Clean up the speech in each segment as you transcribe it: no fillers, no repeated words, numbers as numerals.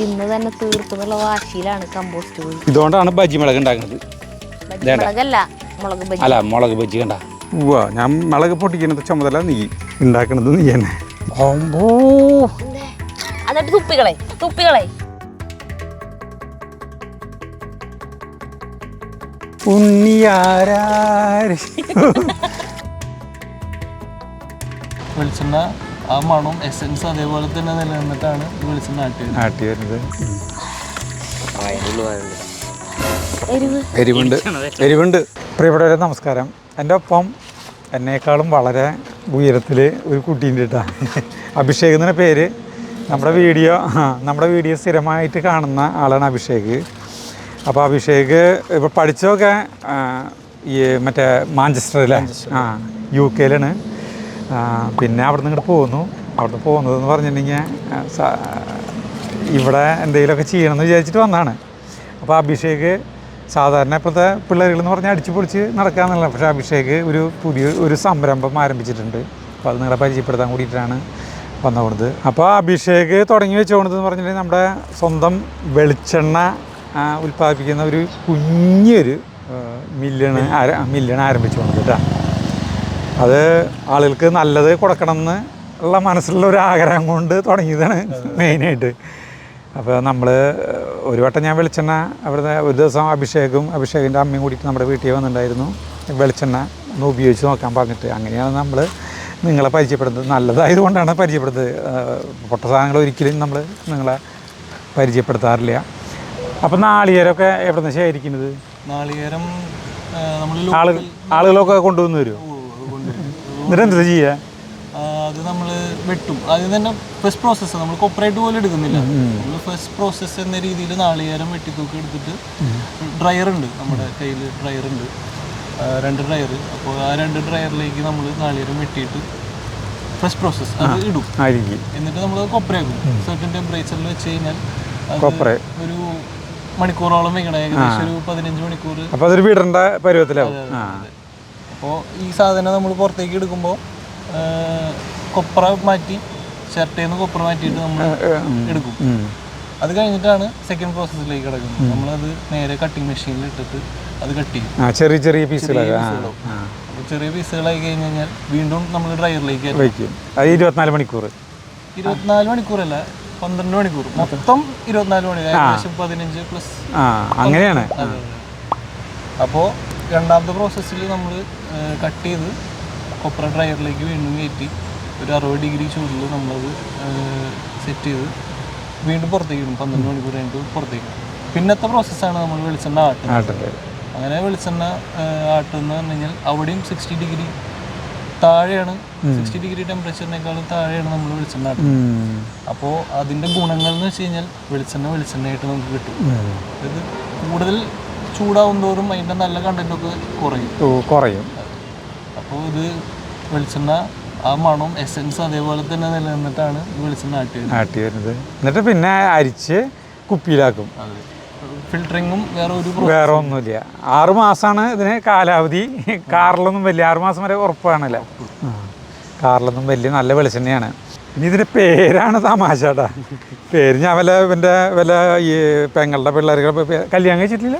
ഇന്ന് തന്നെ തീർക്കുന്നുള്ള വാശിയിലാണ് കമ്പോസ്റ്റ് പോയി. ഇതുകൊണ്ടാണ് ബജി മുളക് ഉണ്ടാക്കുന്നത്. മുളകല്ല, മുളക് ബജി. അല്ല, മുളക് ബജി കണ്ട. ഞാൻ മുളക് പൊട്ടിക്കുന്നത് ചുമതല നീ, ഉണ്ടാക്കണത് നീ തന്നെ. എന്നിട്ട് തുപ്പികളെ വെളിച്ചെണ്ണ ആ മണവും എസൻസ് അതേപോലെ തന്നെ നിലനിന്നിട്ടാണ് വെളിച്ചെണ്ണ ആട്ടി വരുന്നത്. എരിവുണ്ട്. പ്രിയപ്പെട്ടവരെ നമസ്കാരം. എൻ്റെ ഒപ്പം എന്നേക്കാളും വളരെ ഉയരത്തിൽ ഒരു കുട്ടീൻ്റെ കേട്ടാ, അഭിഷേക് എന്ന പേര്. നമ്മുടെ വീഡിയോ സ്ഥിരമായിട്ട് കാണുന്ന ആളാണ് അഭിഷേക്. അപ്പോൾ അഭിഷേക് ഇപ്പോൾ പഠിച്ചതൊക്കെ ഈ മറ്റേ മാഞ്ചസ്റ്ററിലെ UK പിന്നെ അവിടെ നിന്ന് ഇങ്ങോട്ട് പോകുന്നതെന്ന് പറഞ്ഞിട്ടുണ്ടെങ്കിൽ ഇവിടെ എന്തെങ്കിലുമൊക്കെ ചെയ്യണമെന്ന് വിചാരിച്ചിട്ട് വന്നതാണ്. അപ്പോൾ അഭിഷേക് സാധാരണ ഇപ്പോഴത്തെ പിള്ളേരുകളെന്ന് പറഞ്ഞാൽ അടിച്ചു പൊളിച്ച് നടക്കാമെന്നല്ല, പക്ഷേ അഭിഷേക് ഒരു സംരംഭം ആരംഭിച്ചിട്ടുണ്ട്. അപ്പോൾ അത് നിങ്ങളെ പരിചയപ്പെടുത്താൻ കൂടിയിട്ടാണ് വന്നുകൊണ്ടത്. അപ്പോൾ അഭിഷേക് തുടങ്ങി വെച്ചുകൊണ്ടതെന്ന് പറഞ്ഞിട്ടുണ്ടെങ്കിൽ നമ്മുടെ സ്വന്തം വെളിച്ചെണ്ണ ഉൽപ്പാദിപ്പിക്കുന്ന ഒരു കുഞ്ഞൊരു മില്ലാണ് ആരംഭിച്ചുകൊണ്ടത് കേട്ടോ. അത് ആളുകൾക്ക് നല്ലത് കൊടുക്കണം എന്ന് ഉള്ള മനസ്സിലുള്ള ഒരു ആഗ്രഹം കൊണ്ട് തുടങ്ങിയതാണ് മെയിനായിട്ട്. അപ്പോൾ നമ്മൾ ഒരു വട്ടം ഞാൻ വെളിച്ചെണ്ണ അവിടുത്തെ ഒരു ദിവസം അഭിഷേകിൻ്റെ അമ്മയും കൂടിയിട്ട് നമ്മുടെ വീട്ടിൽ വന്നിട്ടുണ്ടായിരുന്നു. വെളിച്ചെണ്ണ ഒന്ന് ഉപയോഗിച്ച് നോക്കാൻ പറഞ്ഞിട്ട് അങ്ങനെയാണ് നമ്മൾ നിങ്ങളെ പരിചയപ്പെടുന്നത്. നല്ലതായതുകൊണ്ടാണ് പരിചയപ്പെടുന്നത്. പൊട്ട സാധനങ്ങൾ ഒരിക്കലും നമ്മൾ നിങ്ങളെ പരിചയപ്പെടുത്താറില്ല. അപ്പം നാളികേരമൊക്കെ എവിടെ നിന്ന് ശേഖരിക്കുന്നത്? നാളികേരം ആളുകളൊക്കെ കൊണ്ടുവന്ന് വരുമോ? എന്നിട്ട് എന്താ ചെയ്യുക? അത് നമ്മൾ വെട്ടും. അതിൽ തന്നെ ഫസ്റ്റ് പ്രോസസ്സ് നമ്മൾ കൊപ്പറേറ്റ് പോലെ എടുക്കുന്നില്ല. നമ്മൾ ഫസ്റ്റ് പ്രോസസ്സ് എന്ന രീതിയിൽ നാളികേരം വെട്ടിത്തൂക്കി എടുത്തിട്ട് ഡ്രയർ ഉണ്ട്, നമ്മുടെ കയ്യിൽ ഡ്രയർ ഉണ്ട്, 2 ഡ്രയർ. അപ്പോൾ ആ 2 ഡ്രയറിലേക്ക് നമ്മൾ നാളികേരം വെട്ടിയിട്ട് ഫസ്റ്റ് പ്രോസസ്സ് അത് ഇടും. എന്നിട്ട് നമ്മൾ കൊപ്പരയാക്കും. സർട്ടൻ ടെമ്പറേച്ചറിൽ വെച്ച് കഴിഞ്ഞാൽ ഒരു മണിക്കൂറോളം വെക്കണം, ഏകദേശം ഒരു 15 മണിക്കൂർ. അപ്പോൾ അതൊരു വിടേണ്ട പരുവത്തിലാവും. അപ്പോൾ ഈ സാധനം നമ്മൾ പുറത്തേക്ക് എടുക്കുമ്പോൾ കൊപ്ര മാറ്റി, ഷർട്ടിൽ നിന്ന് കൊപ്ര മാറ്റിയിട്ട് നമ്മൾ എടുക്കും. അത് കഴിഞ്ഞിട്ടാണ് സെക്കൻഡ് പ്രോസസ്സിലേക്ക് കിടക്കുന്നത്. നമ്മളത് നേരെ കട്ടിങ് മെഷീനിൽ ഇട്ടിട്ട് അത് കട്ട് ചെയ്യും. ചെറിയ പീസുകളായി. അപ്പോൾ ചെറിയ പീസുകളായി കഴിഞ്ഞ് കഴിഞ്ഞാൽ വീണ്ടും നമ്മൾ ഡ്രയറിലേക്ക് വയ്ക്കും. അത് 24 മണിക്കൂർ 24 മണിക്കൂറല്ല, 12 മണിക്കൂർ, മൊത്തം 24 മണിക്കൂർ, ഏകദേശം 15 പ്ലസ് അങ്ങനെയാണ്. അപ്പോൾ രണ്ടാമത്തെ പ്രോസസ്സിൽ നമ്മൾ കട്ട് ചെയ്ത് കൊപ്ര ഡ്രയറിലേക്ക് വീണ്ടും കയറ്റി ഒരു 60 ഡിഗ്രി ചൂടിൽ നമ്മളത് സെറ്റ് ചെയ്ത് വീണ്ടും പുറത്തേക്ക് ഇടും. 12 മണിക്കൂർ കഴിഞ്ഞിട്ട് പുറത്തേക്ക്. പിന്നത്തെ പ്രോസസ്സാണ് നമ്മൾ വെളിച്ചെണ്ണ ആട്ടുന്നത്. അങ്ങനെ വെളിച്ചെണ്ണ ആട്ടുന്നത് പറഞ്ഞു കഴിഞ്ഞാൽ അവിടെയും 60 ഡിഗ്രി താഴെയാണ്, 60 ഡിഗ്രി ടെമ്പറേച്ചറിനേക്കാളും താഴെയാണ് നമ്മൾ വെളിച്ചെണ്ണ ആട്ടുന്നത്. അപ്പോൾ അതിൻ്റെ ഗുണങ്ങൾ എന്ന് വെച്ച് കഴിഞ്ഞാൽ വെളിച്ചെണ്ണയായിട്ട് നമുക്ക് കിട്ടും. അതായത് കൂടുതൽ ചൂടാവും തോറും അതിൻ്റെ നല്ല കണ്ടൻറ്റൊക്കെ കുറയും. അപ്പോൾ ഇത് വെളിച്ചെണ്ണ ആ മണവും എസൻസ് അതേപോലെ തന്നെ നിലനിന്നിട്ടാണ് വെളിച്ചെണ്ണ ആട്ടി വരുന്നത്. എന്നിട്ട് പിന്നെ അരിച്ച് കുപ്പിയിലാക്കും. ഫിൽറ്ററിങ്ങും വേറെ ഒന്നുമില്ല. 6 മാസമാണ് ഇതിന് കാലാവധി. കാറിലൊന്നും വലിയ 6 മാസം വരെ ഉറപ്പാണല്ലേ. കാറിലൊന്നും വലിയ നല്ല വെളിച്ചെണ്ണയാണ്. ഇനി ഇതിൻ്റെ പേരാണ് തമാശ കേട്ടാ. പേര് ഞാൻ വല്ല ഈ പെങ്ങളുടെ പിള്ളേർക്ക് കല്യാണം കഴിച്ചിട്ടില്ല.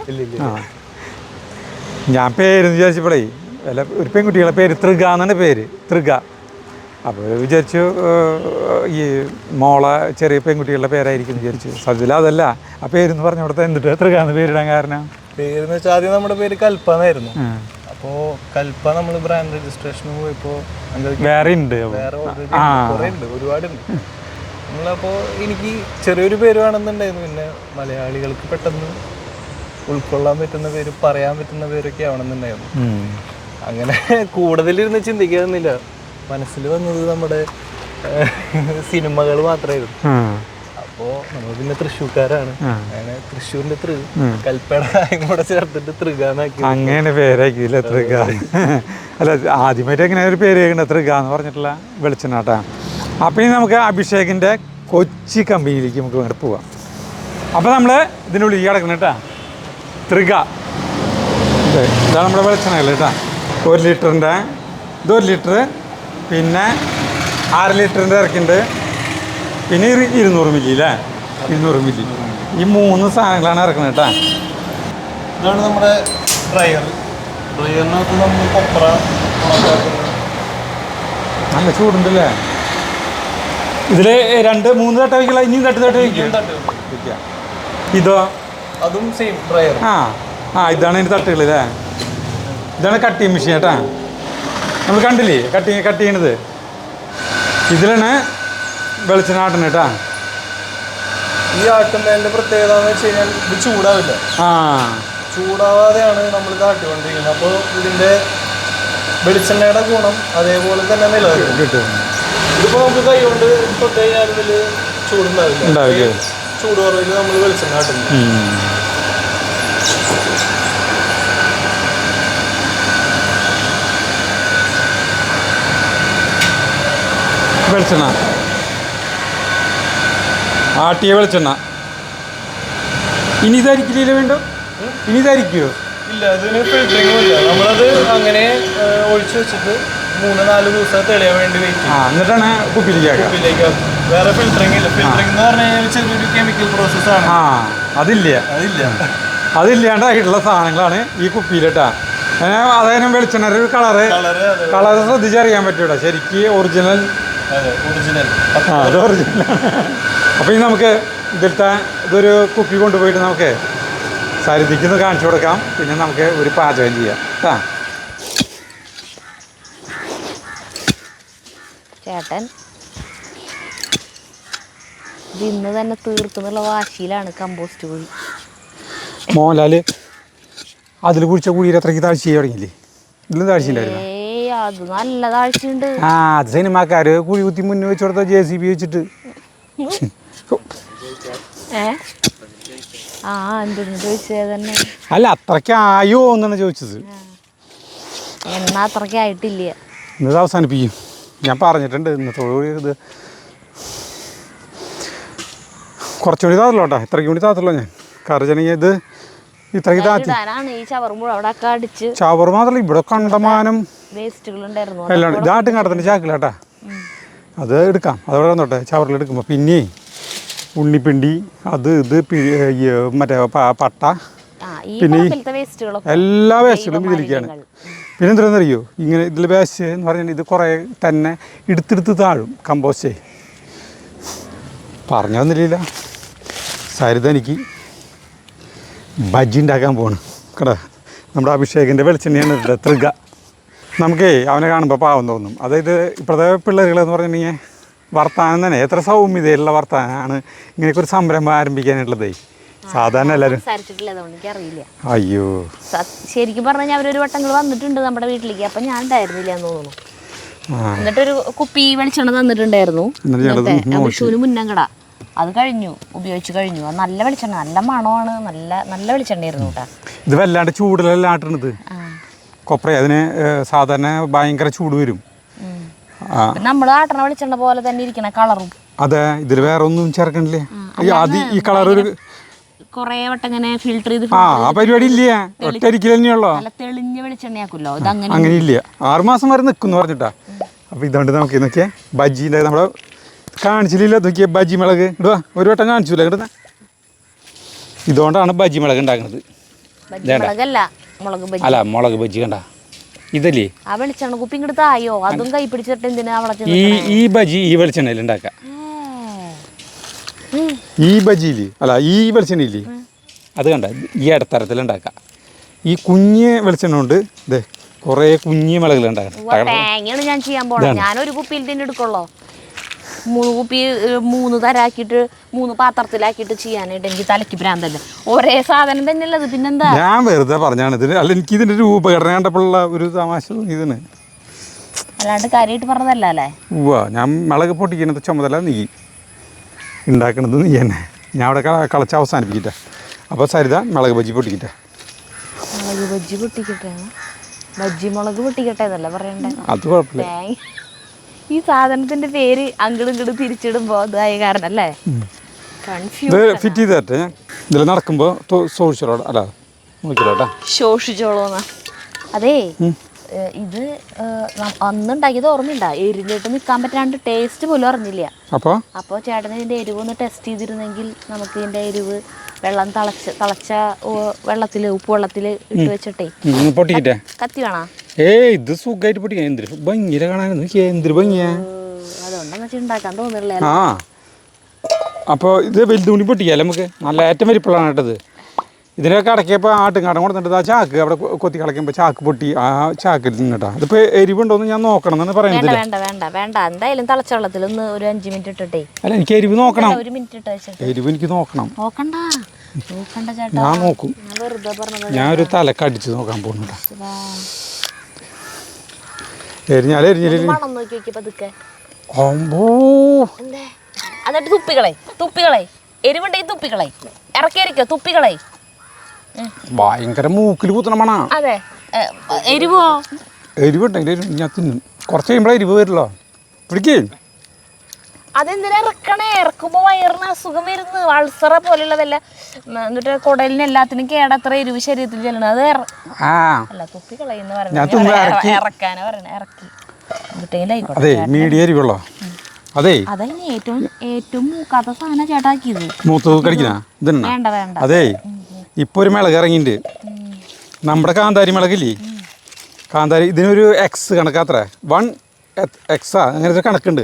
ഞാൻ പേരെന്ന് വിചാരിച്ചപ്പോഴേ ഒരു പെൺകുട്ടികളുടെ പേര് തൃഗ എന്നാണ് പേര്, തൃഗ. അപ്പോൾ വിചാരിച്ചു ഈ മോളെ ചെറിയ പെൺകുട്ടികളുടെ പേരായിരിക്കും വിചാരിച്ചു. സത്യത്തിൽ അതല്ല. ആ പേരെന്ന് പറഞ്ഞ കൊടുത്താൽ എന്നിട്ട് തൃഗ എന്ന് പേരിടാൻ കാരണം പേരെന്ന് വെച്ചാൽ ആദ്യം നമ്മുടെ പേര് കൽപ്പ എന്നായിരുന്നു. അപ്പോൾ കൽപ്പ നമ്മൾ ബ്രാൻഡ് രജിസ്ട്രേഷന് പോയപ്പോൾ വേറെ ഉണ്ട്, ഒരുപാടുണ്ട്. നമ്മളപ്പോൾ എനിക്ക് ചെറിയൊരു പേര് വേണമെന്നുണ്ടായിരുന്നു. പിന്നെ മലയാളികൾക്ക് പെട്ടെന്ന് ഉൾക്കൊള്ളാൻ പറ്റുന്ന പേര്, പറയാൻ പറ്റുന്ന പേരൊക്കെ ആവണമെന്നുണ്ടായിരുന്നു. അങ്ങനെ കൂടുതലിരുന്ന് ചിന്തിക്കാറുന്നില്ല. മനസ്സിൽ വന്നത് നമ്മുടെ സിനിമകൾ മാത്രമായിരുന്നു. അപ്പോൾ നമ്മൾ പിന്നെ തൃശ്ശൂർക്കാരാണ്. അങ്ങനെ തൃശ്ശൂരിന്റെ കൽപ്പന കൂടെ ചേർത്തിട്ട് തൃഗാന്നാക്കി. അങ്ങനെ പേരാക്കിയില്ല തൃഗ. അല്ല, ആദ്യമായിട്ട് എങ്ങനെ ഒരു പേര് കേൾക്കണ്ട, തൃഗ എന്ന് പറഞ്ഞിട്ടുള്ള വെളിച്ചെണ്ണാട്ടാ. അപ്പം ഇനി നമുക്ക് അഭിഷേകിൻ്റെ കൊച്ചി കമ്പനിയിലേക്ക് നമുക്ക് വേണ്ടി പോവാം. അപ്പോൾ നമ്മൾ ഇതിനുള്ളിൽ കിടക്കണം കേട്ടാ. തൃഗ ഇതാണ് നമ്മുടെ വെളിച്ചെണ്ണകൾ കേട്ടോ. 1 ലിറ്ററിൻ്റെ ഇത് 1 ലിറ്റർ, പിന്നെ 1/2 ലിറ്ററിൻ്റെ ഇറക്കിണ്ട്, പിന്നെ 200 മില്ലി അല്ലേ. 200 മില്ലി. ഈ 3 സാധനങ്ങളാണ് ഇറക്കുന്നത് കേട്ടാ. ഇതാണ് നമ്മുടെ ഡ്രയർ. ഡ്രയറിനകത്ത് നമ്മൾ കൊപ്ര നല്ല ചൂടുണ്ടല്ലേ. ഇതിൽ 2-3 തട്ട വയ്ക്കില്ല, ഇനിയും തട്ട് വയ്ക്കുക. ഇതോ അതും സെയിം ഡ്രയർ. ഇതാണ് അതിൻ്റെ തട്ടുകൾ അല്ലേ. ഇതാണ് കട്ടിങ് മെഷീൻ കേട്ടാ. നമ്മൾ കണ്ടില്ലേ കട്ട് ചെയ്യണത്. ഇതിലാണ് വെളിച്ചെണ്ണ ആട്ടണം കേട്ടാ. ഈ ആട്ടുന്നതിൻ്റെ പ്രത്യേകത എന്ന് വെച്ച് കഴിഞ്ഞാൽ ഇത് ചൂടാവില്ല. ചൂടാവാതെയാണ് നമ്മൾ ഇത് ആട്ടിക്കൊണ്ടിരിക്കുന്നത്. അപ്പോൾ ഇതിൻ്റെ വെളിച്ചെണ്ണയുടെ ഗുണം അതേപോലെ തന്നെ നിലനിൽക്കും. ഇതിപ്പോൾ നമുക്ക് കൈ കൊണ്ട് തൊട്ട് കഴിഞ്ഞാൽ ഇതിൽ ചൂടുണ്ടാവില്ല. ചൂട് കുറവിൽ നമ്മൾ വെളിച്ചെണ്ണ ആട്ടുന്നു. വെളിച്ചെണ്ണ ആട്ടിയ വെളിച്ചെണ്ണ ഇനി ഇതായിരിക്കില്ല വേണ്ടോ? ഇനി ഇതായിരിക്കുമോ? ഇല്ല, അതിന് ഫിൽറ്ററിംഗ് ഇല്ല. നമ്മളത് അങ്ങനെ ഒഴിച്ചു വെച്ചിട്ട് 3-4 ദിവസം തെളിയാൻ വേണ്ടി വെയിറ്റ് ചെയ്യും. എന്നിട്ടാണ് കുപ്പിയിലേക്ക് വേറെ ഫിൽറ്ററിംഗ് ഇല്ല. ഫിൽറ്ററിംഗ് എന്ന് പറഞ്ഞു കഴിഞ്ഞാൽ ചെറിയൊരു കെമിക്കൽ പ്രോസസ്സാണ്. അതില്ലാണ്ടായിട്ടുള്ള സാധനങ്ങളാണ് ഈ കുപ്പിയിലിട്ടാ. അതായത് വെളിച്ചെണ്ണ ഒരു കളറ് ശ്രദ്ധിച്ചറിയാൻ പറ്റൂടാ. ശരിക്ക് ഒറിജിനൽ. അത് ഒറിജിനൽ. അപ്പോൾ ഇനി നമുക്ക് ഇതൊരു കുപ്പി കൊണ്ടുപോയിട്ട് നമുക്ക് സരിതിക്കൊന്ന് കാണിച്ചു കൊടുക്കാം. പിന്നെ നമുക്ക് ഒരു പാചകം ചെയ്യാം കേട്ടാ. ചേട്ടൻ ഇന്ന് തന്നെ തീർക്കുന്നുള്ള വാശിയിലാണ് കമ്പോസ്റ്റ് കുഴി. മോഹൻലാൽ അതിൽ കുഴിച്ച കുഴിയിൽ അത്രയ്ക്ക് താഴ്ച ചെയ്യാൻ തുടങ്ങിയില്ലേ? ഇതിലും താഴ്ചയില്ലായിരുന്നു. അത് നല്ല താഴ്ചയുണ്ട്. അത് സിനിമാക്കാർ കുഴി കുത്തി മുന്നേ വെച്ച് കൊടുത്ത JCB വെച്ചിട്ട്. എന്തെന്ന് ചോദിച്ചത് തന്നെ. അല്ല, അത്രയ്ക്ക് ആയോ എന്നാണ് ചോദിച്ചത്. എന്നാ അത്രയ്ക്ക് ആയിട്ടില്ല. ഇന്നത് അവസാനിപ്പിക്കും. ഞാൻ പറഞ്ഞിട്ടുണ്ട് ഇന്നത്തോടുകൂടി ഇത് കുറച്ചുകൂടി താത്തല്ലോ കേട്ടോ. ഇത്രയ്ക്ക് കൂടി താത്തല്ലോ ഞാൻ. കാരണം ഇത് ഇത്രയ്ക്ക് താത്തി ചവർ മാത്രമല്ല ഇവിടെ കണ്ടമാനം എല്ലാം ഇതാട്ടും കടത്തിൻ്റെ ചാക്കില്ല കേട്ടാ. അത് എടുക്കാം, അതോടെ വന്നോട്ടെ. ചവറിലെടുക്കുമ്പോൾ പിന്നെ ഉണ്ണിപ്പിണ്ടി ഇത് മറ്റേ പട്ട പിന്നെ എല്ലാ വേസ്റ്റുകളും ഇതിലേക്കാണ്. പിന്നെ എന്താണെന്നറിയോ, ഇങ്ങനെ ഇതിൽ വേസ്റ്റ് എന്ന് പറഞ്ഞാൽ ഇത് കുറേ തന്നെ എടുത്തെടുത്ത് താഴും കമ്പോസ്റ്റേ. പറഞ്ഞു തന്നില്ല. സരിത എനിക്ക് ബജ്ജി ഉണ്ടാക്കാൻ പോകണം കേട്ടോ. നമ്മുടെ അഭിഷേകിൻ്റെ വെളിച്ചെണ്ണയാണ് ഇവിടെ തൃക. നമുക്കേ അവനെ കാണുമ്പോൾ പാവം തോന്നും. അതായത് ഇപ്പോഴത്തെ പിള്ളേരുകളെന്ന് പറഞ്ഞിട്ടുണ്ടെങ്കിൽ വർത്താനം തന്നെ എത്ര സൗമ്യതയുള്ള വർത്താനമാണ് ഇങ്ങനെയൊക്കെ ഒരു സംരംഭം ആരംഭിക്കാനുള്ളതേ. സാധാരണ എല്ലാവരും അയ്യോ ശരിക്കും പറഞ്ഞാൽ അവരൊരു വട്ടങ്ങൾ വന്നിട്ടുണ്ട് നമ്മുടെ വീട്ടിലേക്ക്. അപ്പം ഞാൻ ഉണ്ടായിരുന്നില്ല എന്ന് തോന്നുന്നു. എന്നിട്ടൊരു കുപ്പി വെളിച്ചെണ്ണ തന്നിട്ടുണ്ടായിരുന്നു വിഷുവിന് മുന്നങ്കട. അത് കഴിഞ്ഞു, ഉപയോഗിച്ച് കഴിഞ്ഞു. അത് നല്ല വെളിച്ചെണ്ണ, നല്ല മണമാണ്, നല്ല വെളിച്ചെണ്ണയായിരുന്നു കേട്ടോ. ഇത് വല്ലാണ്ട് ചൂടിലെല്ലാം ആട്ടണത് കൊപ്ര. അതിന് സാധാരണ ഭയങ്കര ചൂട് വരും. നമ്മൾ ആട്ടണ വെളിച്ചെണ്ണ പോലെ തന്നെ ഇരിക്കണ കളറും. അതെ, ഇതിൽ വേറെ ഒന്നും ചേർക്കണില്ലേ. ഈ കളർ ഒരു കൊറേ വട്ടം ഇങ്ങനെ ഫിൽറ്റർ ചെയ്ത് പരിപാടി ഇല്ല. ഒറ്റരിക്കൽ തന്നെയുള്ളോ. തെളിഞ്ഞ വെളിച്ചെണ്ണയാക്കുമല്ലോ. അങ്ങനെ ഇല്ല. 6 മാസം വരെ നിൽക്കുന്നു പറഞ്ഞിട്ടാ. അപ്പോൾ ഇതുകൊണ്ട് നമുക്ക് നോക്കിയേ ബജ്ജീൻ്റെ നമ്മുടെ കാണിച്ചില്ല. നോക്കിയേ ബജ്ജി മുളക് ഇടുക. ഒരു വട്ടം കാണിച്ചില്ല കിട്ടുന്ന. ഇതുകൊണ്ടാണ് ബജ്ജി മുളക് ഉണ്ടാക്കുന്നത്. അല്ല, മുളക് ബജ്ജി കണ്ട ഇതല്ലേ ആ വെളിച്ചെണ്ണ കുപ്പി ഇങ്ങോട്ടായോ അതും കൈ പിടിച്ചിട്ട് എന്തിനാ ഈ ബജ്ജി ഈ വെളിച്ചെണ്ണയിൽ ഉണ്ടാക്കാം. ഈ ബജ്ജിയില്ലേ അല്ല ഈ വെളിച്ചെണ്ണയില്ലേ അത് കണ്ട ഈ ഇടത്തരത്തിൽ ഉണ്ടാക്കാം. ഈ കുഞ്ഞ് വെളിച്ചെണ്ണ കൊണ്ട് ഇതേ കുറേ കുഞ്ഞ് മുളകുകൾ ഉണ്ടാക്കാം. ഞാൻ ചെയ്യാൻ പോകണം. ഞാനൊരു കുപ്പിയിൽ തന്നെ എടുക്കുള്ളൂ. 3 കുപ്പി 3 തരാക്കിയിട്ട് 3 പാത്രത്തിലാക്കിയിട്ട് ചെയ്യാനായിട്ട് എനിക്ക് തലയ്ക്ക് ഭ്രാന്തല്ല. ഒരേ സാധനം തന്നെ ഉള്ളത്. പിന്നെന്താ, ഞാൻ വെറുതെ പറഞ്ഞാണ് ഇതിന്. അല്ല, എനിക്ക് ഇതിൻ്റെ രൂപഘടന കണ്ടപ്പോഴുള്ള ഒരു തമാശ ഇതിന്, അല്ലാണ്ട് കാര്യമായിട്ട് പറഞ്ഞതല്ല അല്ലേ. ഞാൻ മുളക് പൊട്ടിക്കുന്നത് ചുമതല നീ ഉണ്ടാക്കണത് നീ തന്നെ. ഞാൻ അവിടെ കളച്ച് അവസാനിപ്പിക്കട്ടെ. അപ്പോൾ സരിത മുളക് ബജ്ജി പൊട്ടിക്കട്ടെ. മുളക് ബജ്ജി പൊട്ടിക്കട്ടെ. ബജ്ജി മുളക് പൊട്ടിക്കട്ടെ എന്നല്ല പറയണ്ടേ. അത് കുഴപ്പമില്ല. ഈ സാധനത്തിന്റെ പേര് അങ്ങോട്ട് തിരിച്ചിടുമ്പോ ഇതായ കാരണം അല്ലേ ഫിറ്റ് ചെയ്ത് തരട്ടെ. ഇതിൽ നടക്കുമ്പോൾ സൂക്ഷിച്ചോളൂ. അല്ല നോക്കിക്കോട്ടെ, ശോഷിച്ചോളൂന്നാ. അതേ ഇത് അന്നുണ്ടാക്കിയത് ഓർമ്മയുണ്ടാ, എരിഞ്ഞിട്ട് നിൽക്കാൻ പറ്റാണ്ട് ടേസ്റ്റ് പോലും അറിഞ്ഞില്ല. അപ്പോൾ ചേട്ടന് ഇതിൻ്റെ എരിവ് ഒന്ന് ടെസ്റ്റ് ചെയ്തിരുന്നെങ്കിൽ നമുക്ക് ഇതിൻ്റെ എരിവ് വെള്ളം തിളച്ച വെള്ളത്തിൽ ഉപ്പ് വെള്ളത്തിൽ ഇട്ട് വെച്ചിട്ടേ പൊട്ടിക്കിട്ടേ. കത്തി വേണോ? ഇത് സുഖമായിട്ട് പൊട്ടിക്കാൻ എന്തൊരു ഭംഗിയില കാണാൻ, എന്തൊരു ഭംഗിയാ. അതുകൊണ്ടെന്ന് വെച്ചാൽ ഉണ്ടാക്കാൻ തോന്നില്ല. ആ അപ്പോൾ ഇത് വലുതുകൂടി പൊട്ടിക്കാല്ലേ നമുക്ക്. നല്ല ഏറ്റവും വലിപ്പമുള്ളതാണ് കേട്ടത്. ഇതിനൊക്കെ അടക്കിയപ്പോൾ ആട്ടുംകാടം കൊടുത്തിട്ട് ആ ചാക്ക് അവിടെ കൊത്തി കളയ്ക്കുമ്പോൾ ചാക്ക് പൊട്ടി ആ ചാക്കിൽ നിന്നിട്ടാ. ഇതിപ്പോൾ എരിവുണ്ടോന്ന് ഞാൻ നോക്കണം എന്നാണ് പറയുന്നത്. വേണ്ട വേണ്ട വേണ്ട, എന്തായാലും തിളച്ച വെള്ളത്തിൽ ഒന്ന് ഒരു 5 മിനിറ്റ് ഇട്ടിട്ടേ. അല്ല, എനിക്ക് എരിവ് നോക്കണം. 1 മിനിറ്റ് ഇട്ട് വെച്ചിട്ട് എരിവ് എനിക്ക് നോക്കണം. നോക്കണ്ട ചേട്ടാ, ഞാൻ നോക്കും. ഞാൻ വെറുതെ പറഞ്ഞത്. ഞാനൊരു തലക്കടിച്ച് നോക്കാൻ പോകുന്നുണ്ട്. എരിഞ്ഞാലേ മണം നോക്കി നോക്കി പതുക്കെ. എന്തേ എന്നിട്ട് തുപ്പികളെ എരിവുണ്ടെങ്കിൽ തുപ്പികളെ ഇറക്കിയിരിക്കോ, തുപ്പികളെ. ഭയങ്കര മൂക്കിൽ കുത്തണ മണ. അതെ, എരിവുണ്ടെങ്കിൽ ഞാൻ തിന്നും. കുറച്ച് കഴിയുമ്പോഴേ എരിവ് വരില്ലോ. പിടിക്കേ. അതെന്തിനാ ഇറക്കണേ? ഇറക്കുമ്പോ വയറിന് അസുഖം വരുന്നു, അൾസറ പോലെയുള്ള വല്ല. എന്നിട്ട് കുടലിന് എല്ലാത്തിനും കേടത്ര എരിവ് ശരീരത്തിൽ ചെല്ലണം. അത് അല്ല, തുപ്പികളെന്ന് പറഞ്ഞ ഇറക്കാനാ പറയണേ. ഇറക്കി അതെ മീഡിയം എരിവുള്ളോ? അതെ, അതന്നെ ഏറ്റവും മൂക്കാത്ത സാധനം ചേട്ടാക്കിയത്. മൂത്ത് കടിക്കുന്ന വേണ്ട വേണ്ട. അതെ, ഇപ്പൊ ഒരു മിളക് ഇറങ്ങിണ്ട്, നമ്മുടെ കാന്താരി മിളകില്ലേ, കാന്താരി. ഇതിനൊരു എക്സ് കണക്കാത്ര, 1 എക്സാ അങ്ങനത്തെ കണക്കുണ്ട്.